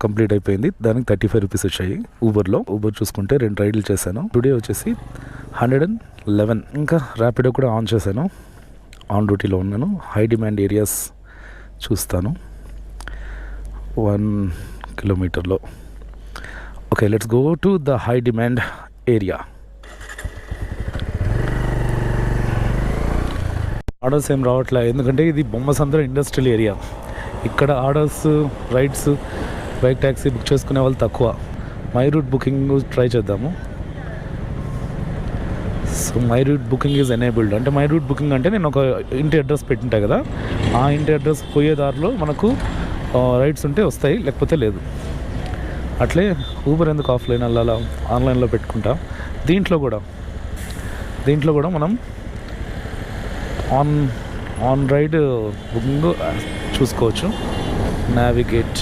Complete అయిపోయింది. దానికి 35 rupees వచ్చాయి ఊబర్లో. ఊబర్ చూసుకుంటే 2 రైడ్లు చేశాను. టుడే వచ్చేసి 111. ఇంకా ర్యాపిడో కూడా ఆన్ చేశాను. ఆన్ డ్యూటీలో ఉన్నాను. హై డిమాండ్ ఏరియాస్ చూస్తాను 1 కిలోమీటర్లో. Okay, let's go to the high demand area. Orders ఏం రావట్లే, ఎందుకంటే ఇది బొమ్మసంద్ర ఇండస్ట్రియల్ ఏరియా. ఇక్కడ orders, rides, bike taxi book చేసుకునే వాళ్ళు తక్కువ. మై రూట్ బుకింగ్ ట్రై చేద్దాము. So my route booking is enabled. అంటే మై రూట్ బుకింగ్ అంటే నేను ఒక ఇంటి అడ్రస్ పెట్టింటా కదా, ఆ ఇంటి అడ్రస్ పోయే దారిలో మనకు రైడ్స్ ఉంటే వస్తాయి, లేకపోతే లేదు. అట్లే ఊబర్ ఎందుకు ఆఫ్లైన్ అలా ఆన్లైన్లో పెట్టుకుంటా. దీంట్లో కూడా మనం ఆన్ రైడ్ బుకింగ్ చూసుకోవచ్చు. నావిగేట్